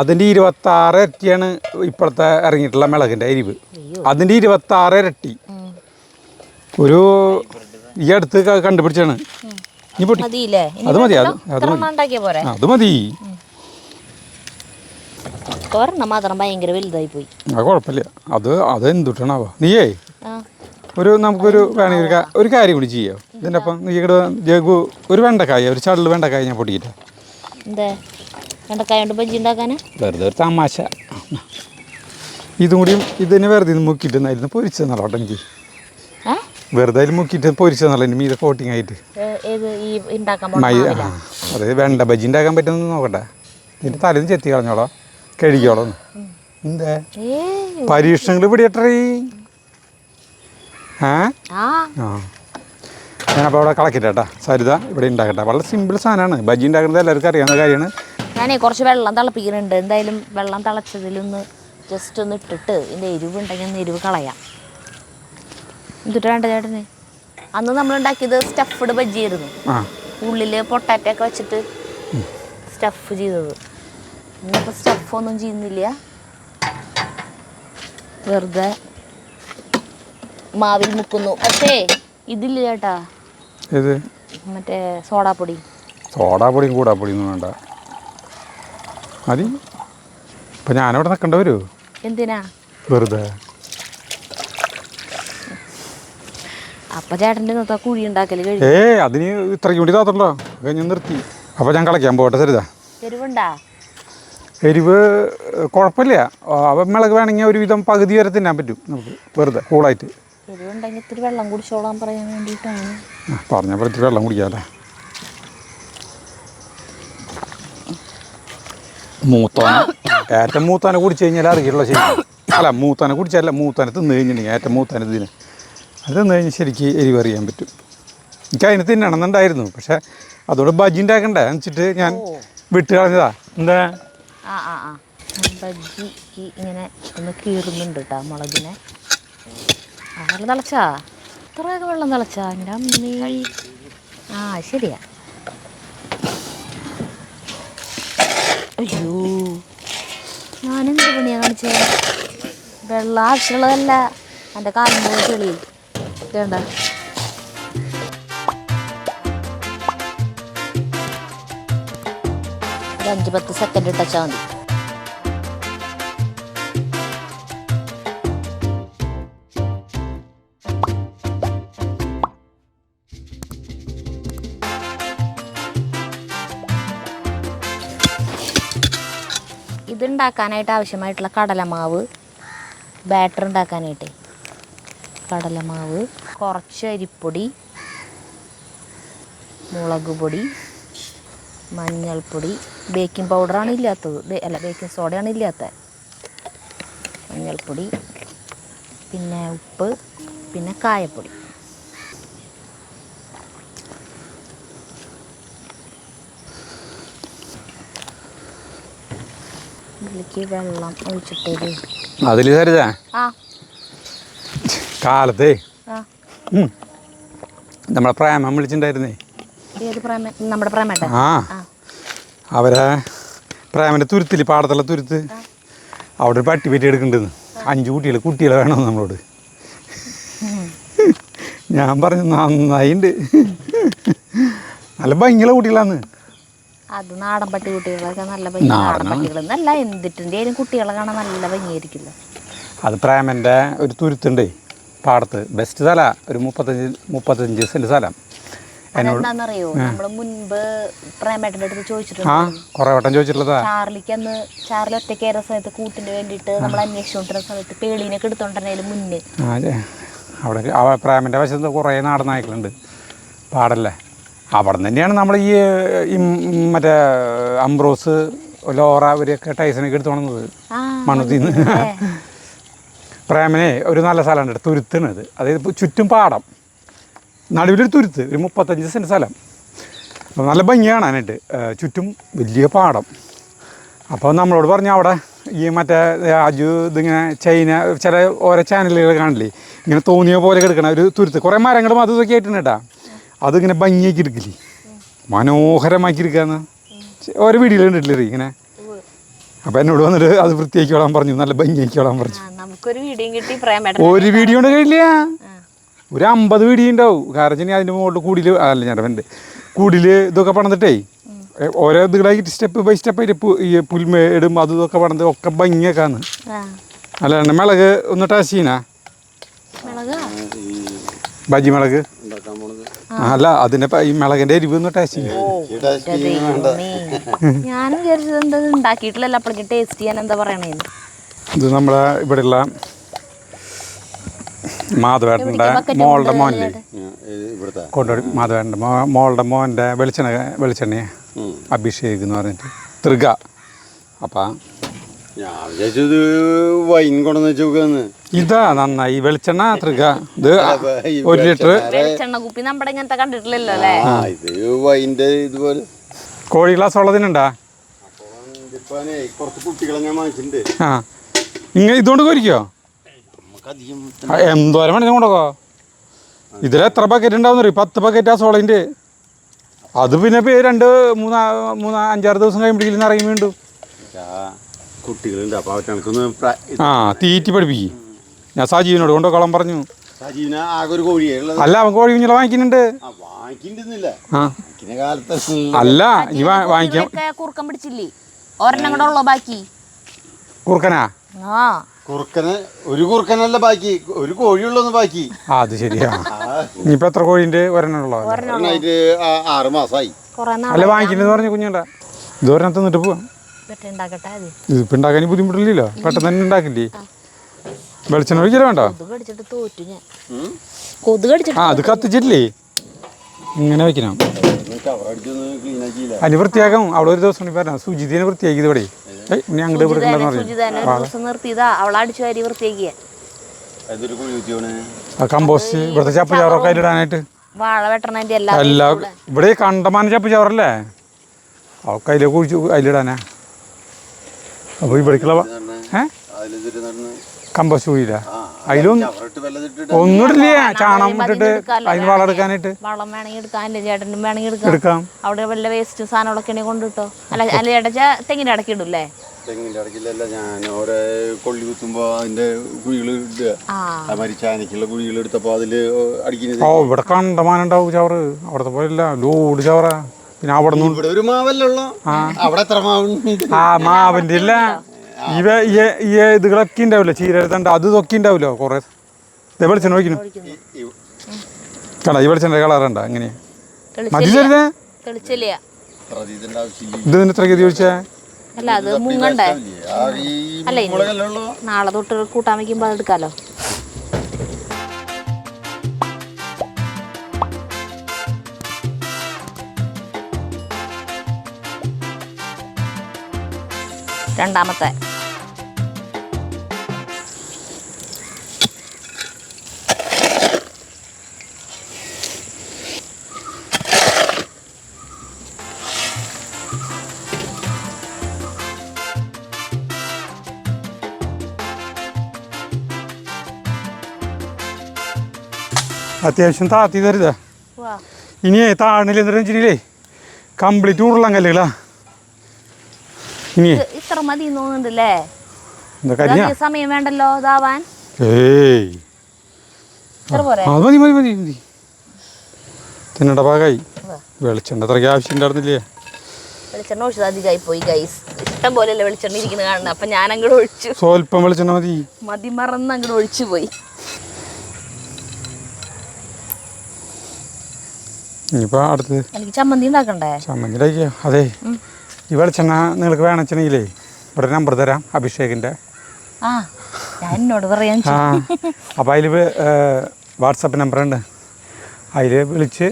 അതിൻ്റെ 26 ഇരട്ടിയാണ് ഇപ്പോഴത്തെ ഇറങ്ങിയിട്ടുള്ള മിളകിൻ്റെ എരിവ്. അതിൻ്റെ 26 ഇരട്ടി ഒരു ഈ അടുത്ത് കണ്ടുപിടിച്ചാണ്. അത് മതി, അത് മതി. മാത്രം ഭയങ്കര വലുതായി പോയി. അത് കുഴപ്പമില്ല. അത് എന്തുട്ടാണാവോ. നീയേ നമുക്കൊരു വേണമെങ്കിൽ ഒരു കാര്യം കൂടി ചെയ്യാം. ഇതിൻ്റെ ഒപ്പം നീ ജഗു ഒരു വെണ്ടക്കായ, ഒരു ചടല് വെണ്ടക്കായ ഞാൻ പൊട്ടിക്കിട്ടെ. എന്താ വെണ്ടക്കായ കൊണ്ട് ബജ്ജി ഉണ്ടാക്കാനാ? വെറുതെ ഒരു തമാശ. ഇതും കൂടിയും ഇതിന് വെറുതെ മുക്കിയിട്ട് പൊരിച്ചെന്നല്ലോട്ടെ എനിക്ക്. വെറുതെ അതിൽ മുക്കിയിട്ട് പൊരിച്ചെന്നല്ല എൻ്റെ മീതെ കോട്ടിങ് ആയിട്ട്. അതെ, വെണ്ട ബജ്ജി ഉണ്ടാക്കാൻ പറ്റുമെന്ന് നോക്കട്ടെ. ഇതിൻ്റെ തലേന്ന് ചെത്തി കളഞ്ഞോളോ, കഴുകിയോളോ. എന്താ പരീക്ഷണങ്ങൾ പിടിയട്ടേ. ഞാനപ്പോൾ അവിടെ കളക്കിട്ടേട്ടാ. സരിത ഇവിടെ ഉണ്ടാക്കട്ടെ. വളരെ സിമ്പിൾ സാധനമാണ്. ബജ്ജി ഉണ്ടാക്കുന്നത് എല്ലാവർക്കും അറിയാവുന്ന കാര്യമാണ്. ഞാനേ കുറച്ച് വെള്ളം തിളപ്പിക്കുന്നുണ്ട്. എന്തായാലും വെള്ളം തിളച്ചതിലൊന്ന് ജസ്റ്റ് ഒന്ന് ഇട്ടിട്ട് ഇതിൻ്റെ എരിവുണ്ടെങ്കിൽ ഒന്ന് എരിവ് കളയാം. എന്നിട്ട് വേണ്ട ചേട്ടന്, അന്ന് നമ്മളുണ്ടാക്കിയത് സ്റ്റഫ്ഡ് ബജ്ജി ആയിരുന്നു. ഉള്ളിൽ പൊട്ടാറ്റോ ഒക്കെ വെച്ചിട്ട് സ്റ്റഫ് ചെയ്തത്. ഇന്നിപ്പോൾ സ്റ്റഫൊന്നും ചെയ്യുന്നില്ല, വെറുതെ മാവിൽ മുക്കുന്നു. പക്ഷേ ഇതില്ല ചേട്ടാ, മറ്റേ സോഡാപ്പൊടിയും കൂടാപ്പൊടിയൊന്നും വേണ്ട, മതി. ഇപ്പം ഞാനവിടെ നിൽക്കേണ്ട വരുമോ? എന്തിനാ വെറുതെ? അപ്പം ചേട്ടൻ്റെ നിർത്താ കുഴി ഉണ്ടാക്കൽ കഴിഞ്ഞു. അതിന് ഇത്രയ്ക്ക് വേണ്ടി താത്തല്ലോ, കഴിഞ്ഞ് നിർത്തി. അപ്പോൾ ഞാൻ കളയ്ക്കാൻ പോകട്ടെ. സരിതാ, എരിവുണ്ടാ? എരിവ് കുഴപ്പമില്ല. അപ്പം മിളക് വേണമെങ്കിൽ ഒരുവിധം പകുതി വരെ തിന്നാൻ പറ്റും നമുക്ക്, വെറുതെ കൂളായിട്ട്. എരിവുണ്ടെങ്കിൽ ഇത്തിരി വെള്ളം കുടിച്ചോളാൻ പറയാൻ വേണ്ടിയിട്ടാണ് പറഞ്ഞപ്പോൾ. ഇത്തിരി വെള്ളം കുടിക്കാമല്ലേ. ഏറ്റവും മൂത്താനെ കുടിച്ചു കഴിഞ്ഞാൽ അറിയില്ല ശരി. അല്ല, മൂത്താനെ കുടിച്ചല്ല, മൂത്താനെ തിന്നു കഴിഞ്ഞിട്ടുണ്ടെങ്കിൽ ഏറ്റവും മൂത്താനെ ഇതിന് അത് തിന്നു കഴിഞ്ഞാൽ ശരിക്ക് എരിവ് അറിയാൻ പറ്റും. എനിക്ക് അതിന് തിന്നണമെന്നുണ്ടായിരുന്നു, പക്ഷെ അതോടെ ബജ്ജി ഉണ്ടാക്കണ്ടേ വെച്ചിട്ട് ഞാൻ വിട്ട് കളഞ്ഞതാ. എന്താ ബജ്ജിക്ക് ഇങ്ങനെ ഒന്ന് കീറുന്നുണ്ട് കേട്ടോ മുളകിനെ. വെള്ളം തിളച്ചാ? ഇത്രയൊക്കെ വെള്ളം തിളച്ചാ എൻ്റെ അമ്മേ? ശരിയാ. അയ്യോ, ഞാനെന്ത് പണിയാണ് കാണിച്ചത്? വെള്ളം ആവശ്യമുള്ളതല്ല, എൻ്റെ കാലം പോയി ചെളി വേണ്ട. ഒരു 5-10 സെക്കൻഡ് ഇട്ടാൽ മതി. ഇതുണ്ടാക്കാനായിട്ട് ആവശ്യമായിട്ടുള്ള കടലമാവ്, ബാറ്റർ ഉണ്ടാക്കാനായിട്ട് കടലമാവ്, കുറച്ച് അരിപ്പൊടി, മുളക് പൊടി, മഞ്ഞൾപ്പൊടി, ബേക്കിംഗ് പൗഡറാണ് ഇല്ലാത്തത്, അല്ല ബേക്കിംഗ് സോഡയാണ് ഇല്ലാത്തത്, മഞ്ഞൾപ്പൊടി, പിന്നെ ഉപ്പ്, പിന്നെ കായപ്പൊടി. ഇതിലേക്ക് വെള്ളം ഒഴിച്ചിട്ടേ. അതിൽ സരിതാ ആ കാലത്തേ ആ നമ്മളെ പ്രേമം വിളിച്ചിട്ടുണ്ടായിരുന്നേ. ഏത് പ്രേമ? നമ്മുടെ പ്രേമേട്ടൻ. ആ അവരെ പ്രേമൻ്റെ തുരുത്തിൽ, പാടത്തുള്ള തുരുത്ത്, അവിടെ ഒരു പട്ടി പെറ്റി എടുക്കുന്നുണ്ടെന്ന്. 5 കുട്ടികളെ വേണമെന്ന് നമ്മളോട്. ഞാൻ പറഞ്ഞു നന്നായിണ്ട്, നല്ല ഭംഗിയുള്ള കുട്ടികളാന്ന്. അത് നാടൻ പട്ടി കുട്ടികളൊക്കെ നല്ല ഭംഗി. നാടൻ പട്ടികളെന്നല്ല, എന്തിട്ടിൻ്റെയും കുട്ടികളെ കാണാൻ നല്ല ഭംഗിയായിരിക്കില്ല. അത് പ്രേമൻ്റെ ഒരു തുരുത്തുണ്ടേ പാടത്ത്. ബെസ്റ്റ് സ്ഥല, ഒരു 35 സെൻറ്റ് സ്ഥലം. എന്താണെന്നറിയോ, നമ്മള് മുൻപ് പ്രേമേട്ടൻ്റെ അടുത്ത് ചോദിച്ചിട്ടുണ്ട്. കുറേ വട്ടം ചോദിച്ചിട്ടുള്ളതാ. ചാർലി ഒറ്റയ്ക്ക് കയറുന്ന സമയത്ത് കൂട്ടിന് വേണ്ടിയിട്ട് നമ്മൾ അന്വേഷിച്ചുകൊണ്ടിരുന്ന സമയത്ത് പേളീനൊക്കെ എടുത്തോണ്ടിരുന്നതിന് മുന്നേ അവിടെ പ്രേമൻ്റെ വശത്ത് കുറേ നാടൻ നായ്ക്കളുണ്ട് പാടല്ലേ. അവിടെ തന്നെയാണ് നമ്മൾ ഈ മറ്റേ അംബ്രോസ്, ലോറ, ഇവരൊക്കെ ടൈസനൊക്കെ എടുത്തോണത് മണ്ണുത്തിന്ന്. പ്രേമനെ ഒരു നല്ല സ്ഥലമുണ്ട്, തുരുത്താണത്. അതായത് ചുറ്റും പാടം, നടുവിലൊരു തുരുത്ത്, ഒരു 35 സെൻറ്റ് സ്ഥലം. അപ്പോൾ നല്ല ഭംഗി കാണാനായിട്ട്, ചുറ്റും വലിയ പാടം. അപ്പോൾ നമ്മളോട് പറഞ്ഞു അവിടെ ഈ മറ്റേ അജു ഇതിങ്ങനെ ചൈന ചില ഓരോ ചാനലുകൾ കാണില്ലേ, ഇങ്ങനെ തോന്നിയ പോലെ കിടക്കണ ഒരു തുരുത്ത്, കുറേ മരങ്ങളും അതും ഇതൊക്കെ ആയിട്ടുണ്ട് കേട്ടോ. അതിങ്ങനെ ഭംഗിയാക്കി എടുക്കില്ലേ, മനോഹരമാക്കി എടുക്കാന്ന് ഓരോ വീഡിയോയിൽ കണ്ടിട്ടില്ലേ ഇങ്ങനെ. അപ്പോൾ എന്നോട് വന്നിട്ട് അത് വൃത്തിയാക്കിക്കോളാൻ പറഞ്ഞു, നല്ല ഭംഗിയാക്കിക്കോളാൻ പറഞ്ഞു. നമുക്കൊരു വീഡിയോ കിട്ടി. ഒരു വീഡിയോ കൊണ്ട് കഴിയില്ല, ഒരു 50 വീഡിയോ ഉണ്ടാവും. കാരണം അതിൻ്റെ മുകളിൽ കൂടിയിൽ അല്ല ഞങ്ങളുടെ കൂടിയിൽ ഇതൊക്കെ പണിതിട്ടേ ഓരോ ഇതുകളായിട്ട് സ്റ്റെപ്പ് ബൈ സ്റ്റെപ്പായിട്ട് ഈ പുൽമേടും അതും ഇതൊക്കെ പണിത് ഒക്കെ ഭംഗിയൊക്കെയാണ്. അല്ല മിളക് ഒന്ന് ടേസ്റ്റ് ചെയ്യണ ബജി മിളക് അല്ല, അതിൻ്റെ ഈ മിളകിൻ്റെ എരിവ് ഒന്ന് ടേസ്റ്റ് ചെയ്യും. ഞാനും വിചാരിച്ചത് എന്താ ഉണ്ടാക്കിയിട്ടില്ലല്ലോ, അപ്പോഴേക്ക് ടേസ്റ്റ് ചെയ്യാൻ എന്താ പറയണേ. ഇത് നമ്മളെ ഇവിടെയുള്ള മാധവേട്ടൻ്റെ മോളുടെ മോനില്ലേ, കൊണ്ടുപോയി മാധവേട്ടൻ്റെ മോളുടെ മോൻ്റെ വെളിച്ചെണ്ണ അഭിഷേക് എന്ന് പറഞ്ഞിട്ട് തൃക. അപ്പം വൈൻ കൊണ്ടുവന്ന് ഇതാ നന്നായി വെളിച്ചെണ്ണ തൃക. ഇത് 1 ലിറ്റർ വെളിച്ചെണ്ണ കുപ്പി നമ്മുടെ ഇങ്ങനത്തെ കണ്ടിട്ടില്ലല്ലോ അല്ലേ. വൈൻ്റെ ഇതുപോലെ കോഴി ഗ്ലാസ് ഉള്ളതിനുണ്ടാ. കുറച്ച് കുട്ടികളെ ഞാൻ വാങ്ങിച്ചിട്ടുണ്ട്. ആ ഇതുകൊണ്ട് കോരിക്കോ, എന്തോരം വേണമെങ്കിലും കൊണ്ടുപോകോ. ഇതിൽ എത്ര ബക്കറ്റ് ഉണ്ടാവും അറിയോ? 10 ബക്കറ്റ് ആ സോളയിൻ്റെ. അത് പിന്നെ 2, 3, 5, 6 ദിവസം കഴിയുമ്പോഴേക്കും ഇറങ്ങി വീണ്ടും കുട്ടികളുണ്ട്. അപ്പോൾ അവറ്റങ്ങൾക്കൊന്ന് തീറ്റി പഠിപ്പിക്കും. ഞാൻ സജീവിനോട് കൊണ്ടുപോകോളം പറഞ്ഞു. സജീവിന് ആകെ ഒരു കോഴിയേ ഉള്ളത്. അല്ല അവൻ കോഴി കുഞ്ഞിലെ വാങ്ങിക്കുന്നുണ്ട്. അല്ല ഇനി വാങ്ങിക്കാം. കുറുക്കൻ പിടിച്ചില്ലേ, ഒരെണ്ണം കൂടെ ഉള്ളോ ബാക്കി? കുറുക്കനാ? ഒരു കുറുക്കനല്ല ബാക്കി, ഒരു കോഴിയുള്ളൊന്ന് ബാക്കി. അത് ശരിയാ. ഇനിയിപ്പോ എത്ര കോഴിന്റെ? ഒരെണ്ണുള്ളോ? 6 മാസമായി. അല്ല വാങ്ങിക്കുന്നത് പറഞ്ഞു കുഞ്ഞുണ്ടാ. ഇതൊരെണ്ണം തിന്നിട്ട് പോവാം. ഇതിപ്പോ ഉണ്ടാക്കാൻ ബുദ്ധിമുട്ടില്ലല്ലോ, പെട്ടെന്ന് തന്നെ ഉണ്ടാക്കില്ലേ. വെളിച്ചെണ്ണ ഒഴിക്കല വേണ്ട. അത് കത്തിച്ചിട്ടില്ലേ, ഇങ്ങനെ വെക്കണം. അതിന് വൃത്തിയാക്കാം. അവിടെ ഒരു ദിവസം പറഞ്ഞ സുജിതിനെ വൃത്തിയാക്കിയത് ഇവിടെ അങ്ങോട്ട് കമ്പോസ്റ്റ് ഇവിടുത്തെ ചപ്പ് ചവറൊക്കെ അതിലിടാനായിട്ട്. എല്ലാ ഇവിടെ കണ്ടമാനം ചപ്പ് ചവറല്ലേ, അവൾക്ക് അതിലേക്ക് കുഴിച്ച് അതിലിടാനാ. അപ്പോൾ ഇവിടേക്കുള്ള കമ്പോസ്റ്റ് കുഴിയില്ല, അതിലൊന്നും ഒന്നുമില്ല. ചാണകം ഇട്ടിട്ട് അതിന് വളം എടുക്കാനായിട്ട് വളം വേണമെങ്കിൽ എടുക്കാം. അല്ലേ ചേട്ടനും വേണമെങ്കിൽ എടുക്കാം. അവിടെ വല്ല വേസ്റ്റ് സാധനങ്ങളൊക്കെ കൊണ്ടിട്ടോ. അല്ല ചേട്ടാ തെങ്ങിൻ്റെ ഇടയ്ക്ക് ഇടൂല്ലേ? തെങ്ങിൻ്റെ ഇടയ്ക്കില്ലല്ല, ഞാൻ ഓരോ കൊള്ളി കുത്തുമ്പോൾ അതിൻ്റെ കുഴികൾ ഇടുക. അതുമാതിരി ചാനക്കുള്ള കുഴികൾ എടുത്തപ്പോൾ അതിൽ അടിക്കുന്നത്. ഓ ഇവിടെ കണ്ടമാനം ഉണ്ടാവും ചവറ്, അവിടുത്തെ പോലെയല്ല, ലോഡ് ചവറാ. പിന്നെ അവിടെ നിന്ന് ഇവിടെ ഒരു മാവല്ലോ, അവിടെ എത്ര മാവുണ്ട്? മാവിൻ്റെ ഇല്ല, ഈ ഇതുകളൊക്കെ ഉണ്ടാവില്ല, ചീരത്തണ്ട് അത് ഇതൊക്കെ ഉണ്ടാവില്ലോ കുറേ. വെളിച്ചെണ്ണ ഒഴിക്കണം കടാ, ഈ വെളിച്ചെണ്ണ കളറുണ്ടോ എങ്ങനെയാ മതി തരുന്നേ? ഇതിന് എത്ര ഗതി ചോദിച്ചാ? അല്ല അത് മുങ്ങണ്ടേ? അല്ല നാളെ തൊട്ട് കൂട്ടാൻ വയ്ക്കുമ്പോൾ അത് എടുക്കാലോ. രണ്ടാമത്തെ അത്യാവശ്യം താത്തി തരുതാ. വാ ഇനിയേ താണില്ല എന്നിട്ട് വെച്ചിട്ടില്ലേ കംപ്ലീറ്റ് ഉരുളങ്കല്ലുകളാ. ഇനിയേ ഇത്ര മതി തോന്നുന്നുണ്ടല്ലേ? എന്താ കരിഞ്ഞ സമയം വേണ്ടല്ലോ ഇതാവാൻ. ഏയ് ഇത്ര പോരെ? അത് മതി മതി മതി മതി. തിന്നട ഭാഗമായി. വെളിച്ചെണ്ണ അത്രയ്ക്ക് ആവശ്യം ഉണ്ടായിരുന്നില്ലേ? വെളിച്ചെണ്ണ ഒഴിച്ചത് അധികമായി പോയി ഗൈസ്. ഇഷ്ടം പോലെയല്ലേ വെളിച്ചെണ്ണ ഇരിക്കുന്നത് കാണുന്നത്. അപ്പം ഞാൻ അങ്ങോട്ട് ഒഴിച്ചു. സ്വല്പം വെളിച്ചെണ്ണ മതി. മതി മറന്ന് അങ്ങോട്ട് ഒഴിച്ചു പോയി. ഇനിയിപ്പോൾ അടുത്ത് എനിക്ക് ചമ്മന്തി ഉണ്ടാക്കണ്ടേ? ചമ്മന്തി ഉണ്ടാക്കിയോ? അതെ, ഈ വെളിച്ചെണ്ണ നിങ്ങൾക്ക് വേണമെന്നുവെച്ചെങ്കിലേ ഇവിടെ നമ്പർ തരാം, അഭിഷേകിൻ്റെ. ആ ഞാൻ എന്നോട് പറയാൻ. ആ അപ്പോൾ അതിൽ വാട്സപ്പ് നമ്പർ ഉണ്ട്. അതിൽ വിളിച്ച്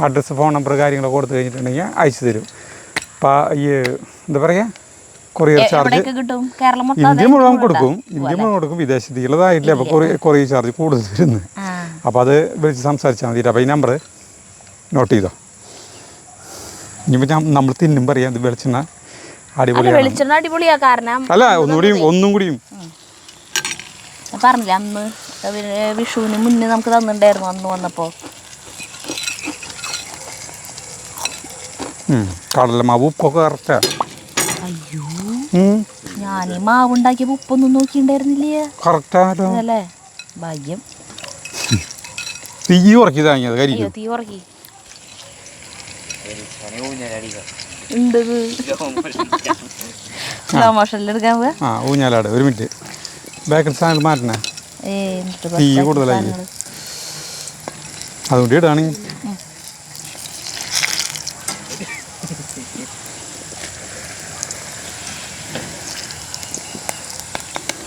അഡ്രസ്സ്, ഫോൺ നമ്പർ കാര്യങ്ങളൊക്കെ കൊടുത്തു കഴിഞ്ഞിട്ടുണ്ടെങ്കിൽ അയച്ചു തരും. അപ്പോൾ ഈ എന്താ പറയുക, കൊറിയർ ചാർജ് കിട്ടും? കേരളം ഇന്ത്യ മുഴുവൻ കൊടുക്കും. ഇന്ത്യ മുഴുവൻ കൊടുക്കും. വിദേശത്തേക്കുള്ളതായിട്ടില്ല. അപ്പോൾ കൊറിയർ ചാർജ് കൂടുതൽ വരുന്നത്. അപ്പോൾ അത് വിളിച്ച് സംസാരിച്ചാൽ മതി. അപ്പോൾ ഈ നമ്പർ നോട്ട് ചെയ്തോ. ഇനിയിപ്പോൾ നമ്മൾ തിന്നും പറയാം ഇത് വെളിച്ചെണ്ണ അടിപൊളിയാണ്. വെളിച്ചെണ്ണ അടിപൊളിയാ. കാരണം അല്ല ഒന്നും കൂടിയും പറഞ്ഞില്ല അന്ന് വിഷുവിന് മുന്നേ നമുക്ക് തന്നിട്ടുണ്ടായിരുന്നു അന്ന് വന്നപ്പോൾ. കടലമാവ് ഉപ്പൊക്കെ കറക്റ്റാ. അയ്യോ ഞാൻ ഈ മാവ് ഉണ്ടാക്കിയപ്പോൾ ഉപ്പൊന്നും നോക്കിണ്ടായിരുന്നില്ലേ? കറക്റ്റാലോ അല്ലേ? ഭാഗ്യം. തീ ഉറക്കി താങ്ങിയത് കരിക്കും. തീ ഉറക്കി ഉണ്ട്. സ്ലോ മോഷനിൽ എടുക്കാൻ പോവാ. ആ ഊഞ്ഞാലാട്. ഒരു മിനിറ്റ് ബാക്കിൽ സാധനം മാറ്റണേ. തീ കൂടുതലായി അതുകൊണ്ട് ഇടാണ്.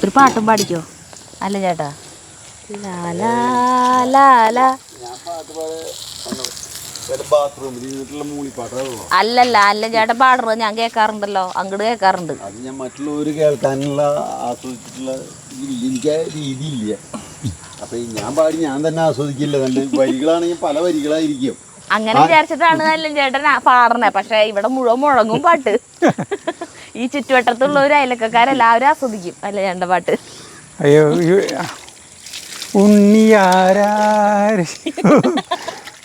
ഒരു പാട്ടും പാടിക്കോ? അല്ല ചേട്ടാ. അല്ലല്ല അല്ല ചേട്ടാ പാടുന്നത് ഞാൻ കേൾക്കാറുണ്ടല്ലോ, അങ്ങോട്ട് കേൾക്കാറുണ്ട്. അത് ഞാൻ മറ്റുള്ളവർ കേൾക്കാനുള്ള ആസ്വദിച്ചിട്ടുള്ള എനിക്ക് രീതിയില്ല. അപ്പൊ ഞാൻ പാടി ഞാൻ തന്നെ ആസ്വദിക്കില്ല. നല്ല വരികളാണെങ്കിൽ പല വരികളായിരിക്കും. അങ്ങനെ വിചാരിച്ചിട്ടാണ് അല്ല ചേട്ടൻ പാടണേ. പക്ഷെ ഇവിടെ മുഴുവൻ മുഴങ്ങും പാട്ട്. ഈ ചുറ്റുവട്ടത്തുള്ള ഒരു അയലക്കാരെല്ലാവരും ആസ്വദിക്കും അല്ല ചേട്ടൻ്റെ പാട്ട്. അയ്യോ ഉണ്ണിയാരാര്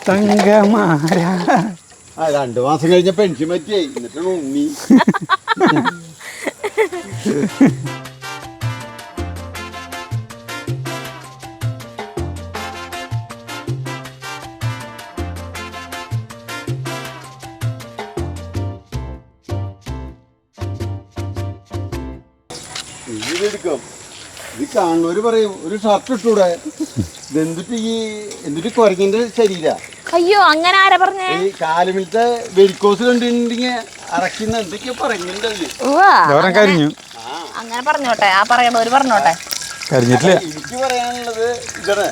തങ്കമാരാ. 2 മാസം കഴിഞ്ഞ പെൻഷൻ പറ്റിയായി. എന്നിട്ടാണ് ഉണ്ണി. ഇതെടുക്കും. ഇത് കാണുന്നവര് പറയും ഒരു ഷർട്ട് ഇട്ടൂടെ, എന്തിട്ട് കുരങ്ങിന്റെ ശരീര. അയ്യോ അങ്ങനെ ആരാ പറഞ്ഞേ? ഈ കാലുമിലത്തെ വെരിക്കോസ് കണ്ടിട്ടുണ്ടെങ്കിൽ അറക്കുന്ന എന്തൊക്കെയോ പറയുന്നുണ്ടല്ലേ. കരിഞ്ഞു. അങ്ങനെ പറഞ്ഞോട്ടെ, ആ പറയണവര് പറഞ്ഞോട്ടെ. കരിഞ്ഞിട്ടില്ല. എനിക്ക് പറയാനുള്ളത് ഇതാണ്,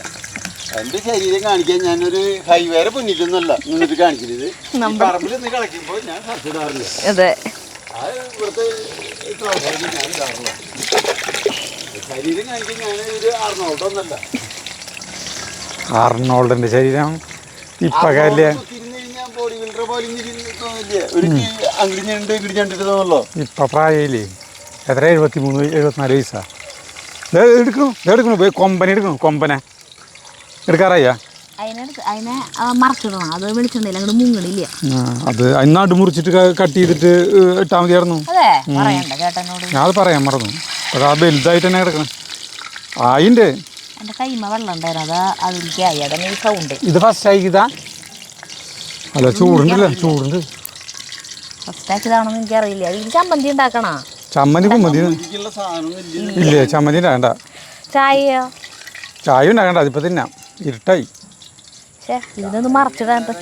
എന്റെ ശരീരം കാണിക്കാൻ ഞാനൊരു ഹൈവേറെ പൊന്നിട്ടൊന്നുമല്ല നിന്നിട്ട് കാണിക്കുന്നത്. പറമ്പിൽ നിന്ന് കളിക്കുമ്പോൾ ഞാൻ ഷർട്ട് ഇടാറില്ല. അതെ, ഇവിടുത്തെ ഞാൻ ഇടാറില്ല. ശരീരം കാണിക്കാൻ ഞാൻ ഒരു അർണോൾഡൊന്നല്ല. അർണോൾഡിന്റെ ശരീരം ഇപ്പൊ ബോഡി ബിൽഡർ പോലെ ഒരു അങ്ങടി ഞണ്ട് ഇങ്ങടി ഞണ്ടിട്ട് തോന്നല്ലോ. ഇപ്പൊ പ്രായമില്ലേ? എത്ര 73 74 വയസ്സാ. എടുക്കണു പോയി കൊമ്പനെ എടുക്കണു. കൊമ്പനെ എടുക്കാറായ അതിനെ മറച്ചിടണം. അത് വെളിച്ചെണ്ണയില്ല അങ്ങോട്ട് മുങ്ങണില്ല. അത് അതിനാട് മുറിച്ചിട്ട് കട്ട് ചെയ്തിട്ട് ഇട്ടാൽ മതിയായിരുന്നു. അതെ പറയണ്ട ചേട്ടനോട്. ഞാൻ അത് പറയാൻ മറന്നു. അത് ആ വലുതായിട്ട് തന്നെ കിടക്കണം. ആയിണ്ട് എൻ്റെ കൈമ വെള്ളം ഉണ്ടായിരുന്നു. അത് അതിലേക്കായി. അതന്നെ ഈ സൗണ്ട്. ഇത് ഫസ്റ്റ് ആയിക്കിതാ? അല്ല ചൂടുണ്ടല്ലോ, ചൂടുണ്ട്. ഫസ്റ്റ് ആക്കിയതാണെന്ന് എനിക്കറിയില്ല. അതിൽ ചമ്മന്തി ഉണ്ടാക്കണ? ചമ്മന്തി കുമ്മന്തി ഇല്ലേ? ചമ്മന്തി ഉണ്ടാകണ്ട. ചായയോ? ചായ ഉണ്ടാകണ്ട. അതിപ്പോൾ തിന്നാം, ഇരുട്ടായി. ഇതൊന്ന് മറച്ചിടാണ്ട്.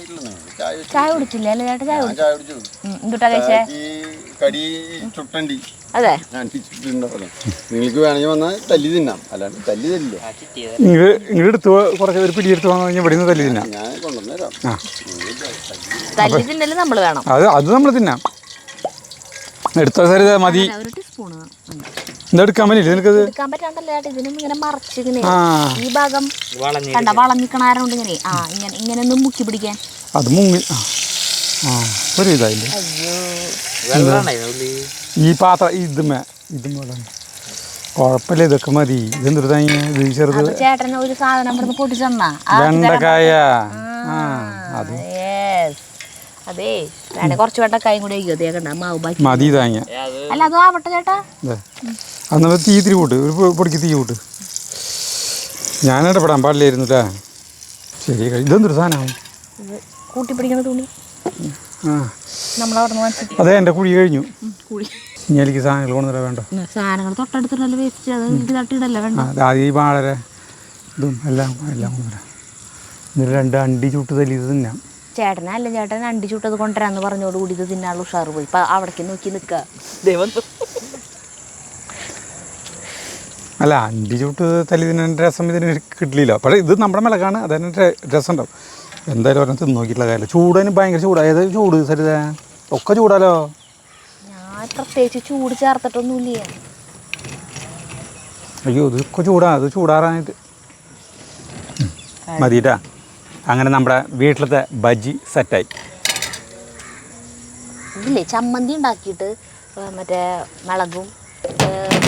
ചായ കുടിച്ചില്ല അല്ലേ ചേട്ടാ? ചായ കുടിച്ചു. എന്തുട്ടാ കഴിച്ചേ? അതെ, നിങ്ങൾക്ക് വേണമെങ്കിൽ വന്നാൽ തല്ലി തിന്നാം, അല്ലാണ്ട് തല്ലി തരില്ല. ഇങ്ങോട്ട് എടുത്ത് കുറച്ച് ഒരു പിടി എടുത്ത് വന്നു കഴിഞ്ഞാൽ ഇവിടെ നിന്ന് തല്ലി തിന്നാം. ഞാൻ കൊണ്ടുവന്നേരാം. തല്ലി തിന്നല് നമ്മൾ വേണം. അത് നമ്മൾ തിന്നാം. എടുത്ത സരി മതി. ഒരു ടീസ്പൂണ് എന്താ എടുക്കാൻ പറ്റില്ല നിനക്കത്? എടുക്കാൻ പറ്റാണ്ടല്ലോ ചേട്ടാ. ഇതിനും ഇങ്ങനെ മറച്ചിങ്ങനെ ഈ ഭാഗം കണ്ട വളഞ്ഞിക്കണാരോണ്ട് ഇങ്ങനെ ഇങ്ങനെ ഒന്ന് മുക്കി പിടിക്കാൻ. അത് മുങ്ങി ഒരു ഇതായില്ലേ? ഈ പാത്രം ഇതുമേ കുഴപ്പമില്ല, ഇതൊക്കെ മതി. ഇതെന്തൊരു തേങ്ങ ഇത് ചെറുത്? അപ്പൊ ചേട്ടന് ഒരു സാധനം ഇവിടുന്ന് പൊട്ടിച്ചെന്നാ വെണ്ടക്കായ. ആ അത് അതെ, വേണേ കുറച്ച് വെണ്ടക്കായും കൂടി ഒഴിക്കും. അതേ കണ്ട മാവ് ബാക്കി മതി തേങ്ങ. അല്ല അതും ആവട്ടെ ചേട്ടാ. അന്ന് തീ ഇത്തിരി കൂട്ട്, ഒരു പൊടിക്ക് തീ കൂട്ട്. ഞാൻ ഇടപെടാൻ പാടില്ലായിരുന്നു അല്ലേ? ശരി, ഇതെന്തൊരു സാധനമാണ്? കൂട്ടി പിടിക്കുന്ന തുണി നമ്മളവിടെ നിന്ന് അതെ, എൻ്റെ കുഴി കഴിഞ്ഞു. കുഴി ഇനി എനിക്ക് സാധനങ്ങൾ കൊണ്ടുവരാൻ വേണ്ട. സാധനങ്ങൾ തൊട്ടടുത്തിട്ടല്ലേ വേസ്റ്റ്, അത് ഇത് തട്ടിയിടല്ലേ വേണ്ട. ആദ്യം ഈ വാഴ ഇതും എല്ലാം കൊണ്ടുവരാം. എന്നിട്ട് 2 അണ്ടി ചുട്ട് തല്ലിയത് തിന്നാം. ചേട്ടനല്ല, ചേട്ടൻ അണ്ടി ചുട്ടത് കൊണ്ടുവരാന്ന് പറഞ്ഞോടുകൂടി ഇത് തിന്നാനുള്ള ഉഷാറ് പോയി. ഇപ്പം അവിടേക്ക് നോക്കി നിൽക്കുക ദൈവം. അല്ല, അണ്ടി ചുട്ട് തല്ലി തിന്നേണ്ട രസം ഇതിന് കിട്ടില്ല. പക്ഷേ ഇത് നമ്മുടെ മിളകാണ്, അതിന് രസം ഉണ്ടാവും. എന്തായാലും ഒരെണ്ണം തിന്ന് നോക്കിയിട്ടുള്ള കാര്യമില്ല. ചൂടിന് ഭയങ്കര ചൂടാണ്. ഏത് ചൂട് സരിത? ഒക്കെ ചൂടാലോ. ഞാൻ പ്രത്യേകിച്ച് ചൂട് ചേർത്തിട്ടൊന്നുമില്ല. അയ്യോ, ഇതൊക്കെ ചൂടാ. അത് ചൂടാറാനായിട്ട് മതിട്ടാ. അങ്ങനെ നമ്മുടെ വീട്ടിലത്തെ ബജ്ജി സെറ്റായി. ഇതില്ലേ ചമ്മന്തി ഉണ്ടാക്കിയിട്ട് മറ്റേ മുളകും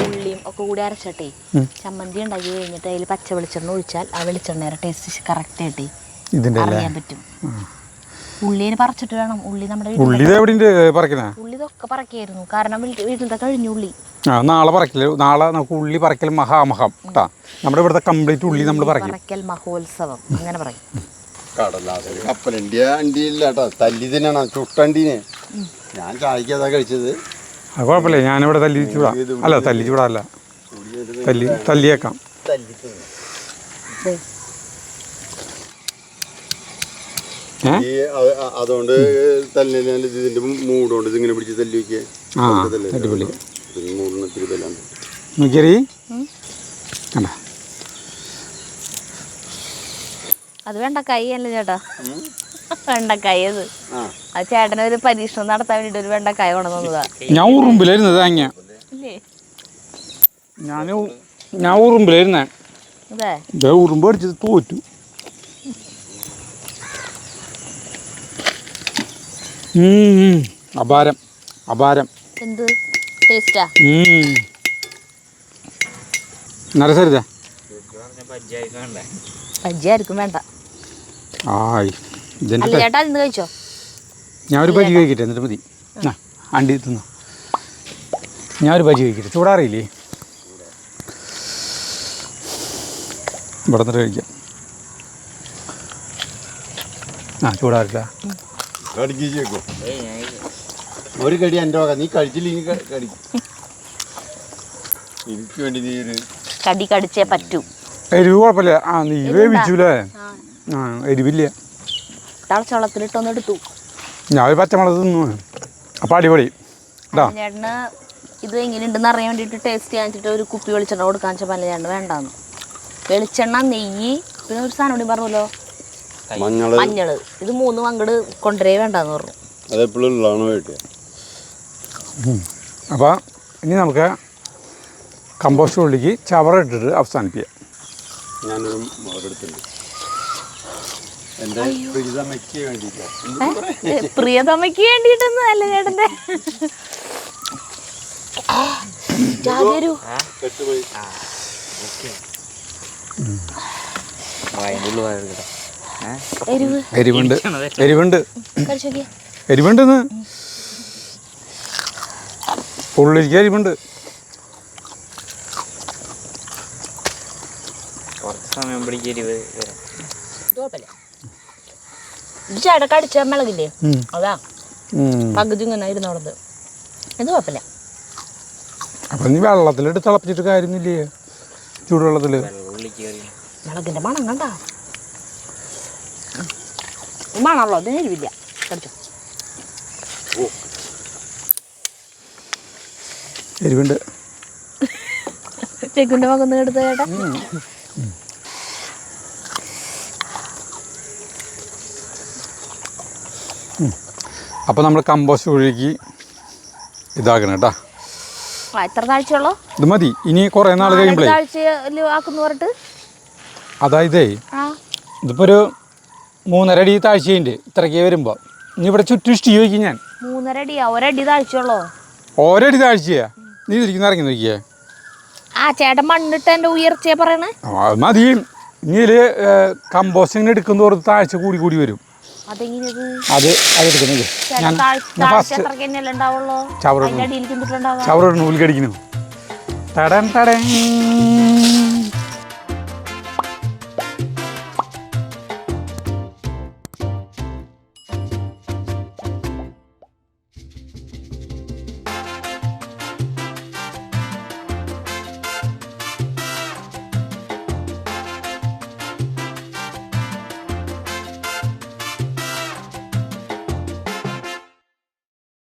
ഉള്ളിയും ഒക്കെ കൂടി അരച്ചട്ടെ ചമ്മന്തി ഉണ്ടാക്കി കഴിഞ്ഞിട്ട് അതിൽ പച്ച വെളിച്ചെണ്ണ ഒഴിച്ചാൽ ആ വെളിച്ചെണ്ണയുടെ ടേസ്റ്റ് കറക്റ്റ് ആയിട്ട് അറിയാൻ പറ്റും. ഉള്ളിന് പറിച്ചിട്ട് വേണം. ഉള്ളി നമ്മുടെ ഉള്ളി ഇതൊക്കെ പറക്കായിരുന്നു, കാരണം വീട്ടിലത്തെ കഴിഞ്ഞു ഉള്ളി. നാളെ പറക്കല്, നാളെ നമുക്ക് ഉള്ളി പറക്കൽ മഹാമഹം കേട്ടാ. നമ്മുടെ ഇവിടുത്തെ കംപ്ലീറ്റ് ഉള്ളി നമ്മൾ പറക്കൽ മഹോത്സവം അങ്ങനെ പറയും. കടലാസ് കപ്പലണ്ടിയ അണ്ടിയില്ല കേട്ടോ, തല്ലി തന്നെയാണ് ചുട്ടണ്ടീനെ. ഞാൻ ചായക്കതാ കഴിച്ചത്. അത് കുഴപ്പമില്ല, ഞാനിവിടെ തല്ലി ചൂടാ. അല്ല, തല്ലി ചൂടല്ല, തല്ലിയേക്കാം. അതുകൊണ്ട് തല്ലിനാൽ ഇതിന്റെ മൂടുകൊണ്ട് ഇതിങ്ങനെ പിടിച്ച് തല്ലി വെക്കേ. അടിപൊളി. മൂടിന് ഇത്തിരി ബലമുണ്ട്. നോക്കിയറി അത് വെണ്ടക്കായി അല്ലേ ചേട്ടാ? വെണ്ടക്കായ അത് ചേട്ടനൊരു പരീക്ഷണം നടത്താൻ വേണ്ടിട്ട് ഒരു വെണ്ടക്കായ കൊണ്ടുവന്നതാ. ഞാൻ ഉറുമ്പിലായിരുന്നു തേങ്ങ. ഞാൻ ഉറുമ്പിലായിരുന്നേ. അതെ, ഉറുമ്പ് അടിച്ചത് തോറ്റു. അപാരം അപാരം. എന്ത് ടേസ്റ്റാ? നരസരിത ബജ്ജിയായിരിക്കും വേണ്ട. അല്ല ചേട്ടാ, ഇന്ന് കഴിച്ചോ? ഞാൻ ഒരു ബജ്ജി കഴിക്കട്ടെ, എന്നിട്ട് മതി. അണ്ടി തിന്നോ. ഞാൻ ഒരു ബജ്ജി കഴിക്കട്ടെ. ചൂടാറിയില്ലേ? ഇവിടെ നിന്നിട്ട് കഴിക്കാം. ചൂടാറില്ല. ഒരു കടി എൻ്റെ വക, നീ കഴിച്ചില്ലെങ്കിൽ കടി. എനിക്ക് വേണ്ടി നീ ഒരു കടി കടിച്ചേ പറ്റൂ. എരിവ് കുഴപ്പമില്ല. നീ വേവിച്ചൂലേ? എരിവില്ല. തളച്ചവളത്തിലിട്ടൊന്ന് എടുത്തു. ഞാൻ ഒരു പച്ചമുളക് തിന്നു. അപ്പം അടിപൊളി. ചേട്ടന് ഇത് എങ്ങനെയുണ്ടെന്ന് അറിയാൻ വേണ്ടിയിട്ട് ടേസ്റ്റ് കാണിച്ചിട്ട് ഒരു കുപ്പി വെളിച്ചെണ്ണ കൊടുക്കാൻ വെച്ചാൽ പല ചേട്ടൻ വേണ്ടാന്ന്. വെളിച്ചെണ്ണ, നെയ്യ്, പിന്നെ ഒരു സാധനം കൂടി പറഞ്ഞല്ലോ, മഞ്ഞള്. ഇത് 3 അങ്ങോട്ട് കൊണ്ടുവരേ വേണ്ടാന്ന് പറഞ്ഞു. അപ്പം ഇനി നമുക്ക് കമ്പോസ്റ്റ് ഉള്ളിക്ക് ചവറ ഇട്ടിട്ട് അവസാനിപ്പിക്കാം. ഞാനൊരു മുളകെടുത്തുണ്ട് എൻ്റെ പ്രിയതമയ്ക്ക് വേണ്ടിയിട്ട്. പ്രിയതമയ്ക്ക് വേണ്ടിയിട്ടൊന്നും അല്ല ചേട്ടൻ്റെ. എരിവുണ്ട് എരിവുണ്ടെന്ന് ഉള്ളിലേക്ക് എരിവുണ്ട്. ചേട്ടൻ കടിച്ച മുളകില്ലേ, അതാ പകുതി ഇങ്ങനെ ഇരുന്നോളത്. ഇത് കുഴപ്പമില്ല. അപ്പം നീ വെള്ളത്തിലിട്ട് തിളപ്പിച്ചിട്ട് കാര്യമൊന്നുമില്ലേ? ചൂടുവെള്ളത്തിൽ മുളകിന്റെ മണം കണ്ട മണമല്ലോ, അതിന് എരിവില്ല. കടിച്ചോ. എരിവുണ്ട്. ചെക്കുൻ്റെ മകൊന്ന് എടുത്ത ചേട്ടാ. അപ്പോൾ നമ്മൾ കമ്പോസ്റ്റ് കുഴിക്ക് ഇതാക്കണം കേട്ടോ. എത്ര താഴ്ചയുള്ളോ? ഇത് മതി. ഇനി കുറേ നാൾ കഴിയുമ്പോഴേ ആക്കുന്നു പറഞ്ഞിട്ട്. അതായതേ ഇതിപ്പോൾ ഒരു 3.5 അടി താഴ്ചയുണ്ട് ഇത്രയ്ക്ക് വരുമ്പോൾ. ഇനി ഇവിടെ ചുറ്റും ഇഷ്ടി ചോദിക്കും ഞാൻ. 3.5 അടിയാ? ഒരടി താഴ്ചയുള്ളോ? ഒരടി താഴ്ചയാ. നീ തിരിക്കുന്ന ഇറങ്ങി നോക്കിയേ. ആ ചേട്ടൻ മണ്ണിട്ട് എൻ്റെ ഉയർച്ചയെ പറയണേ. അത് മതി. ഇനി ഇതിൽ കമ്പോസ്റ്റിങ് എടുക്കുന്നതോറ് താഴ്ച കൂടി കൂടി വരും. അതെങ്ങനെയത്? അതെടുക്കുന്നത് ഞാൻ ഫസ്റ്റ് ചവറിടണു ഉൽക്കടിക്കുന്നു. ടടൻ ടടൻ